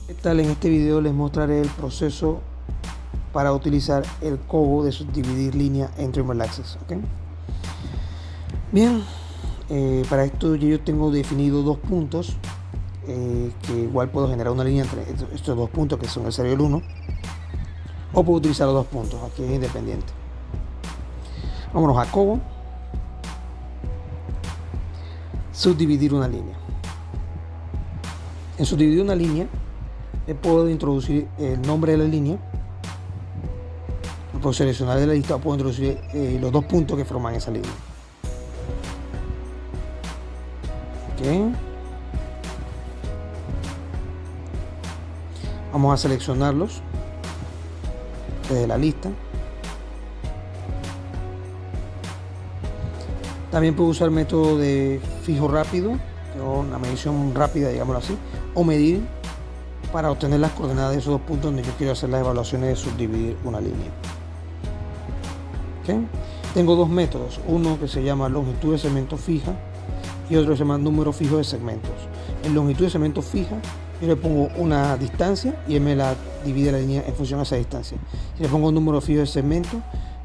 ¿Qué tal? En este video les mostraré el proceso para utilizar el cobo de subdividir línea en Trimble Access. ¿Okay? Bien, para esto yo tengo definido dos puntos que igual puedo generar una línea entre estos dos puntos que son el 0 y el 1, o puedo utilizar los dos puntos, aquí es independiente. Vámonos a cobo, subdividir una línea. En subdividir una línea le puedo introducir el nombre de la línea, lo puedo seleccionar de la lista, o puedo introducir los dos puntos que forman esa línea. Okay. Vamos a seleccionarlos desde la lista. También puedo usar el método de fijo rápido, o una medición rápida, digámoslo así, o medir para obtener las coordenadas de esos dos puntos donde yo quiero hacer las evaluaciones de subdividir una línea. ¿Okay? Tengo dos métodos, uno que se llama longitud de segmento fija y otro que se llama número fijo de segmentos. En longitud de segmento fija yo le pongo una distancia y él me la divide la línea en función a esa distancia. Si le pongo un número fijo de segmentos,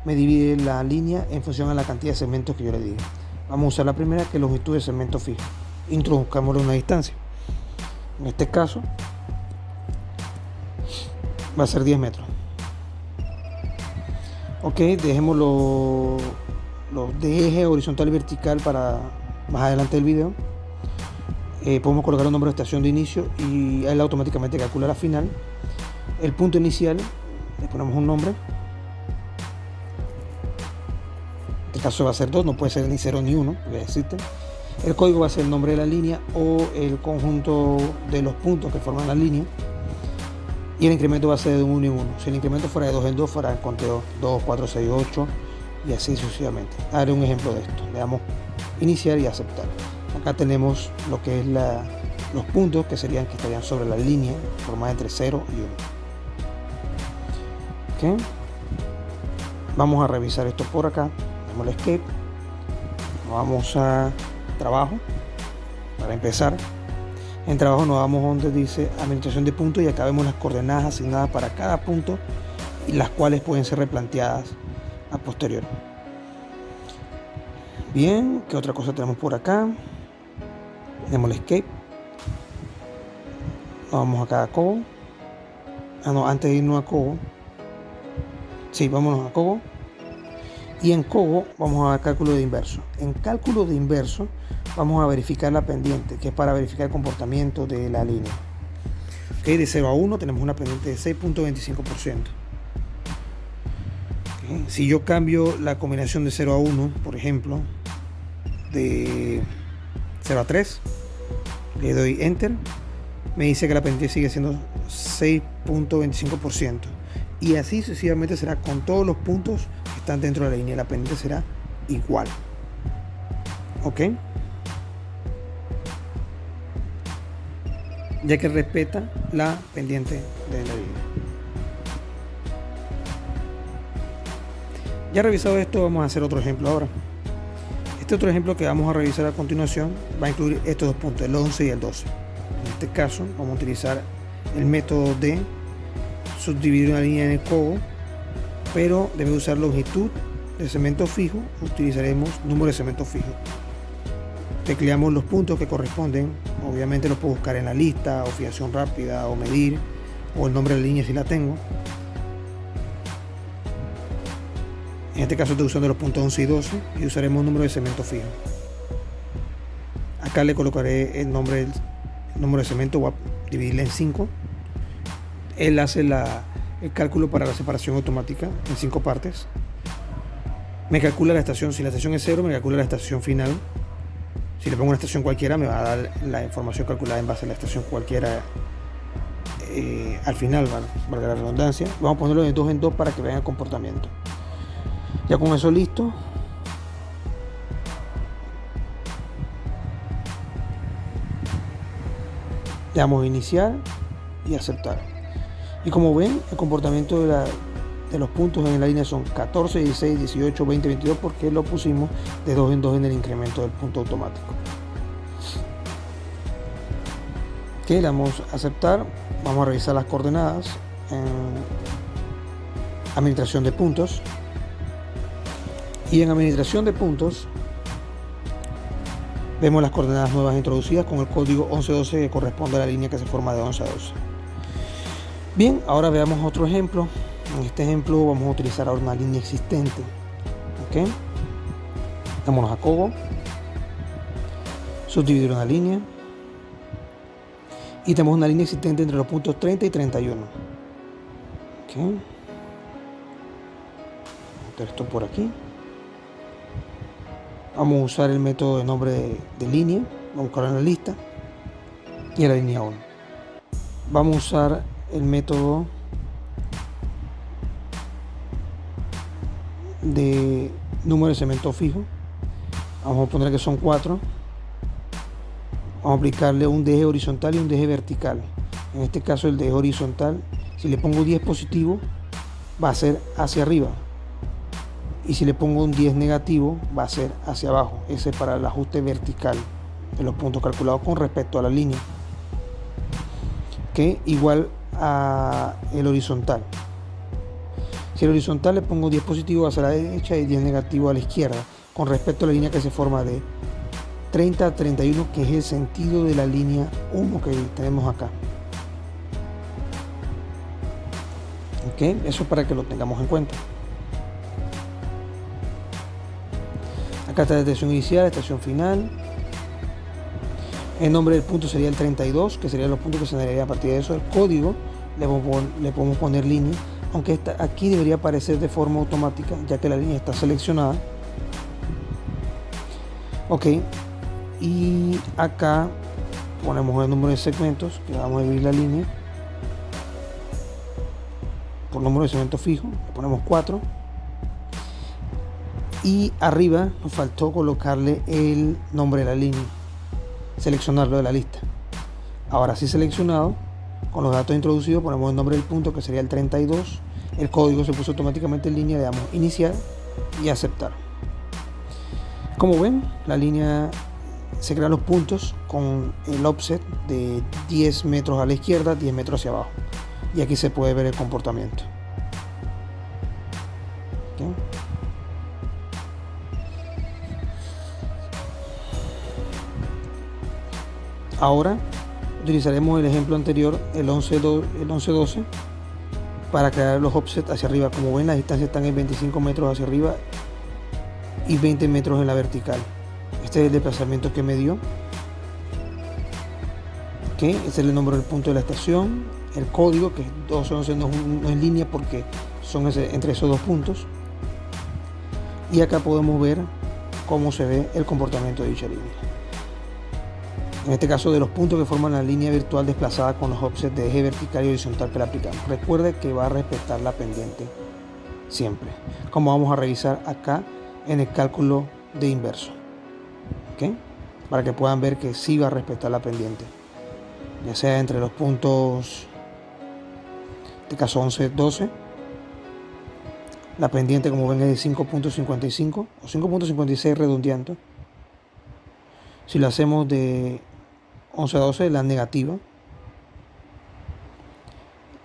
me divide la línea en función a la cantidad de segmentos que yo le diga. Vamos a usar la primera, que es longitud de segmento fija. Introduzcámosle una distancia. En este caso va a ser 10 metros. Ok, dejemos los de eje horizontal y vertical para más adelante del video. Podemos colocar un número de estación de inicio y él automáticamente calcula la final. El punto inicial, le ponemos un nombre. En este caso va a ser 2, no puede ser ni 0 ni 1, porque existen. El código va a ser el nombre de la línea o el conjunto de los puntos que forman la línea. Y el incremento va a ser de 1 en 1. Si el incremento fuera de 2 en 2, fuera el conteo 2, 4, 6, 8 y así sucesivamente. Haré un ejemplo de esto. Le damos iniciar y aceptar. Acá tenemos lo que es los puntos que estarían sobre la línea formada entre 0 y 1. ¿Okay? Vamos a revisar esto por acá. Damos el escape. Vamos a trabajo para empezar. En trabajo nos vamos donde dice administración de puntos y acá vemos las coordenadas asignadas para cada punto y las cuales pueden ser replanteadas a posteriori. Bien, ¿qué otra cosa tenemos por acá? Tenemos el escape. Vamos acá a cobo. Antes de irnos a cobo. Sí, vámonos a cobo. Y en cobo vamos a cálculo de inverso. En cálculo de inverso vamos a verificar la pendiente, que es para verificar el comportamiento de la línea. Okay, de 0 a 1 tenemos una pendiente de 6.25%. Okay, si yo cambio la combinación de 0 a 1, por ejemplo, de 0 a 3, le doy enter, me dice que la pendiente sigue siendo 6.25%. Y así sucesivamente será con todos los puntos que están dentro de la línea. La pendiente será igual. ¿Ok? Ya que respeta la pendiente de la línea. Ya revisado esto, vamos a hacer otro ejemplo ahora. Este otro ejemplo que vamos a revisar a continuación va a incluir estos dos puntos, el 11 y el 12. En este caso vamos a utilizar el método de subdividir una línea en el cobo, pero debe usar longitud de segmento fijo. Utilizaremos número de segmento fijo. Tecleamos los puntos que corresponden. Obviamente los puedo buscar en la lista, o fijación rápida, o medir, o el nombre de la línea si la tengo. En este caso estoy usando los puntos 11 y 12 y usaremos un número de segmento fijo. Acá le colocaré el número de segmento, voy a dividirle en 5. Él hace el cálculo para la separación automática en 5 partes. Me calcula la estación. Si la estación es 0, me calcula la estación final. Si le pongo una estación cualquiera, me va a dar la información calculada en base a la estación cualquiera al final, valga la redundancia. Vamos a ponerlo de 2 en 2 para que vean el comportamiento. Ya con eso listo. Le damos a iniciar y aceptar. Y como ven, el comportamiento de los puntos en la línea son 14, 16, 18, 20, 22, porque lo pusimos de 2 en 2 en el incremento del punto automático. Ok, le damos a aceptar. Vamos a revisar las coordenadas en administración de puntos. Y en administración de puntos vemos las coordenadas nuevas introducidas con el código 1112 que corresponde a la línea que se forma de 11 a 12. Bien, ahora veamos otro ejemplo. En este ejemplo vamos a utilizar ahora una línea existente. Ok, vámonos a Cogo, subdividir una línea y tenemos una línea existente entre los puntos 30 y 31. Ok, meter esto por aquí. Vamos a usar el método de nombre de línea. Vamos a buscarlo en la lista y en la línea 1. Vamos a usar el método de número de segmento fijo. Vamos a poner que son 4. Vamos a aplicarle un deje horizontal y un deje vertical. En este caso el deje horizontal, si le pongo 10 positivo, va a ser hacia arriba. Y si le pongo un 10 negativo, va a ser hacia abajo. Ese es para el ajuste vertical de los puntos calculados con respecto a la línea. Que igual a el horizontal. Si el horizontal le pongo 10 positivo hacia la derecha y 10 negativo a la izquierda, con respecto a la línea que se forma de 30 a 31, que es el sentido de la línea 1 que tenemos acá. Ok, eso es para que lo tengamos en cuenta. Acá está la estación inicial, la estación final. El nombre del punto sería el 32, que serían los puntos que se generarían a partir de eso. El código le podemos poner línea, aunque aquí debería aparecer de forma automática, ya que la línea está seleccionada. Ok, y acá ponemos el número de segmentos, que vamos a dividir la línea por número de segmentos fijo, le ponemos 4. Y arriba nos faltó colocarle el nombre de la línea, seleccionarlo de la lista. Ahora sí seleccionado, con los datos introducidos ponemos el nombre del punto, que sería el 32. El código se puso automáticamente en línea, le damos iniciar y aceptar. Como ven, la línea se crean los puntos con el offset de 10 metros a la izquierda, 10 metros hacia abajo. Y aquí se puede ver el comportamiento. ¿Okay? Ahora utilizaremos el ejemplo anterior, el 1112, para crear los offsets hacia arriba. Como ven, las distancias están en 25 metros hacia arriba y 20 metros en la vertical. Este es el desplazamiento que me dio. Okay. Este es el número del punto de la estación. El código, que 1211 no es línea porque son entre esos dos puntos. Y acá podemos ver cómo se ve el comportamiento de dicha línea. En este caso, de los puntos que forman la línea virtual desplazada con los offsets de eje vertical y horizontal que le aplicamos. Recuerde que va a respetar la pendiente siempre, como vamos a revisar acá en el cálculo de inverso. ¿Okay? Para que puedan ver que sí va a respetar la pendiente, ya sea entre los puntos, en este caso 11, 12. La pendiente, como ven, es de 5.55 o 5.56 redondeando. Si lo hacemos de 11 a 12, la negativa.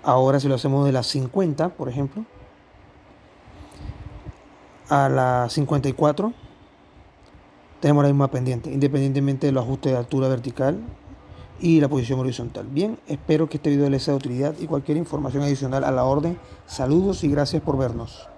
Ahora si lo hacemos de las 50, por ejemplo, a la 54, tenemos la misma pendiente, independientemente de los ajustes de altura vertical y la posición horizontal. Bien, espero que este video les sea de utilidad y cualquier información adicional a la orden. Saludos y gracias por vernos.